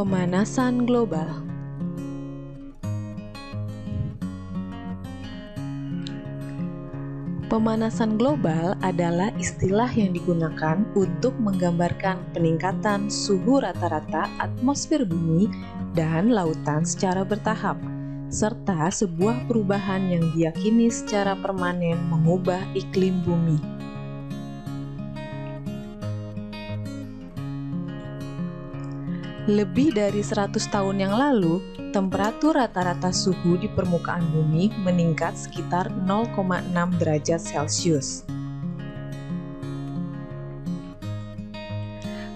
Pemanasan global. Pemanasan global adalah istilah yang digunakan untuk menggambarkan peningkatan suhu rata-rata atmosfer bumi dan lautan secara bertahap, serta sebuah perubahan yang diyakini secara permanen mengubah iklim bumi. Lebih dari 100 tahun yang lalu, temperatur rata-rata suhu di permukaan bumi meningkat sekitar 0,6 derajat Celcius.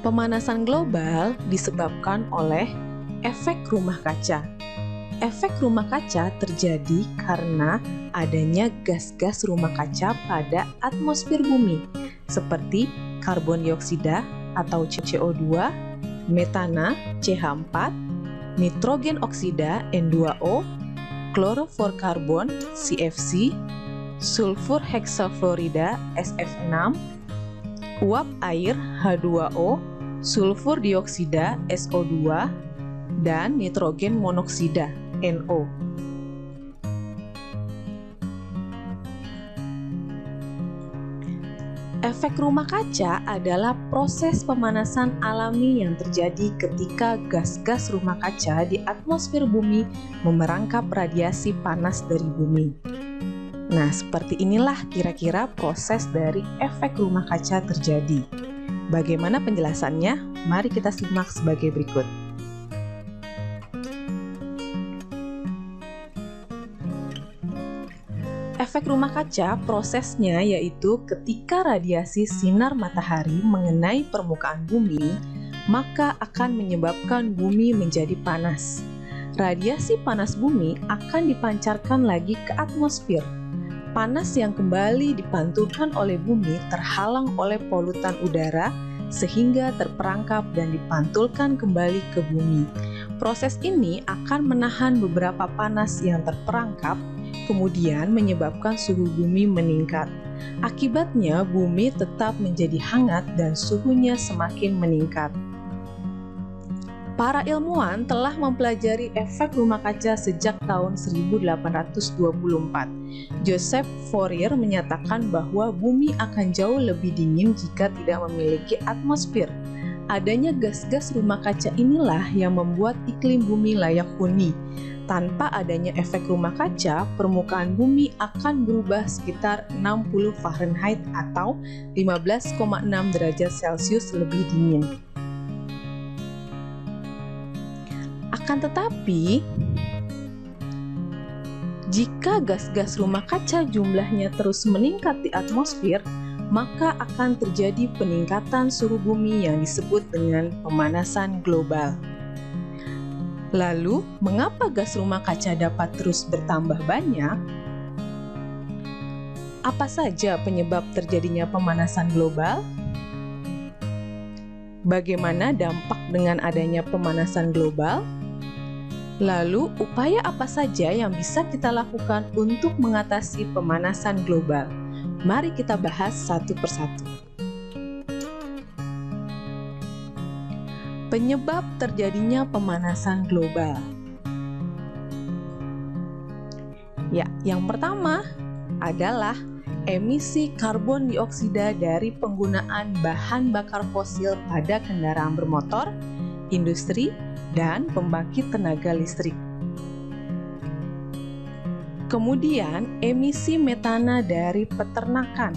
Pemanasan global disebabkan oleh efek rumah kaca. Efek rumah kaca terjadi karena adanya gas-gas rumah kaca pada atmosfer bumi, seperti karbon dioksida atau CO2, metana CH4, nitrogen oksida N2O, klorofluorkarbon CFC, sulfur heksafluorida SF6, uap air H2O, sulfur dioksida SO2, dan nitrogen monoksida NO. Efek rumah kaca adalah proses pemanasan alami yang terjadi ketika gas-gas rumah kaca di atmosfer bumi memerangkap radiasi panas dari bumi. Nah, seperti inilah kira-kira proses dari efek rumah kaca terjadi. Bagaimana penjelasannya? Mari kita simak sebagai berikut. Efek rumah kaca prosesnya yaitu ketika radiasi sinar matahari mengenai permukaan bumi, maka akan menyebabkan bumi menjadi panas. Radiasi panas bumi akan dipancarkan lagi ke atmosfer. Panas yang kembali dipantulkan oleh bumi terhalang oleh polutan udara sehingga terperangkap dan dipantulkan kembali ke bumi. Proses ini akan menahan beberapa panas yang terperangkap, kemudian menyebabkan suhu bumi meningkat. Akibatnya, bumi tetap menjadi hangat dan suhunya semakin meningkat. Para ilmuwan telah mempelajari efek rumah kaca sejak tahun 1824. Joseph Fourier menyatakan bahwa bumi akan jauh lebih dingin jika tidak memiliki atmosfer. Adanya gas-gas rumah kaca inilah yang membuat iklim bumi layak huni. Tanpa adanya efek rumah kaca, permukaan bumi akan berubah sekitar 60 Fahrenheit atau 15,6 derajat Celcius lebih dingin. Akan tetapi, jika gas-gas rumah kaca jumlahnya terus meningkat di atmosfer, maka akan terjadi peningkatan suhu bumi yang disebut dengan pemanasan global. Lalu, mengapa gas rumah kaca dapat terus bertambah banyak? Apa saja penyebab terjadinya pemanasan global? Bagaimana dampak dengan adanya pemanasan global? Lalu, upaya apa saja yang bisa kita lakukan untuk mengatasi pemanasan global? Mari kita bahas satu persatu. Penyebab terjadinya pemanasan global. Ya, yang pertama adalah emisi karbon dioksida dari penggunaan bahan bakar fosil pada kendaraan bermotor, industri, dan pembangkit tenaga listrik. Kemudian, emisi metana dari peternakan.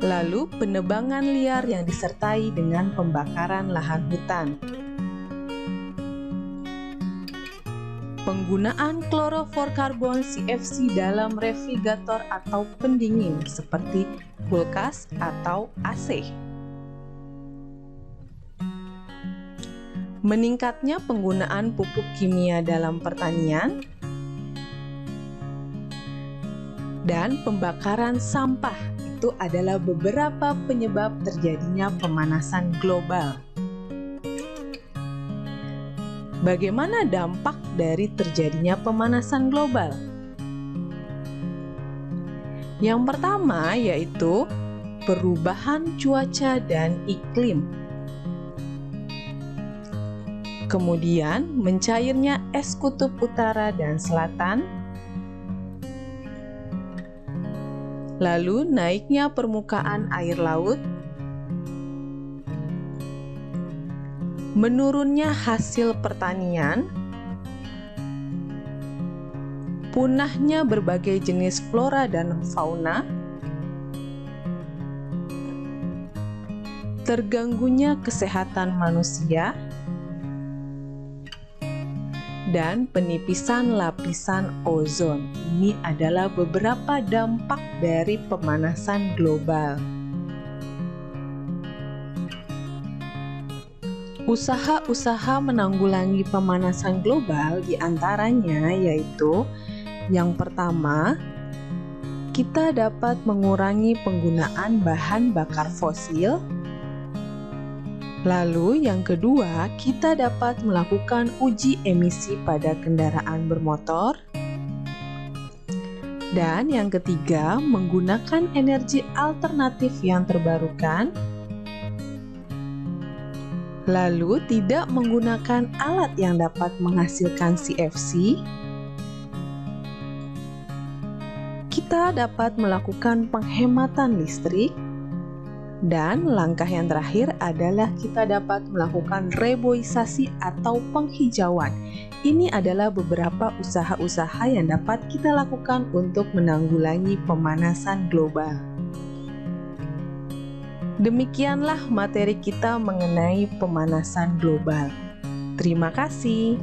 Lalu, penebangan liar yang disertai dengan pembakaran lahan hutan. Penggunaan klorofluorkarbon CFC dalam refrigerator atau pendingin seperti kulkas atau AC. Meningkatnya penggunaan pupuk kimia dalam pertanian dan pembakaran sampah. Itu adalah beberapa penyebab terjadinya pemanasan global. Bagaimana dampak dari terjadinya pemanasan global? Yang pertama yaitu perubahan cuaca dan iklim. kemudian mencairnya es kutub utara dan selatan, lalu naiknya permukaan air laut, menurunnya hasil pertanian, punahnya berbagai jenis flora dan fauna, terganggunya kesehatan manusia, dan penipisan lapisan ozon. Ini adalah beberapa dampak dari pemanasan global. Usaha-usaha menanggulangi pemanasan global diantaranya yaitu yang pertama, kita dapat mengurangi penggunaan bahan bakar fosil. Lalu yang kedua, kita dapat melakukan uji emisi pada kendaraan bermotor. Dan yang ketiga, menggunakan energi alternatif yang terbarukan. Lalu tidak menggunakan alat yang dapat menghasilkan CFC. Kita dapat melakukan penghematan listrik, dan langkah yang terakhir adalah kita dapat melakukan reboisasi atau penghijauan. Ini adalah beberapa usaha-usaha yang dapat kita lakukan untuk menanggulangi pemanasan global. Demikianlah materi kita mengenai pemanasan global. Terima kasih.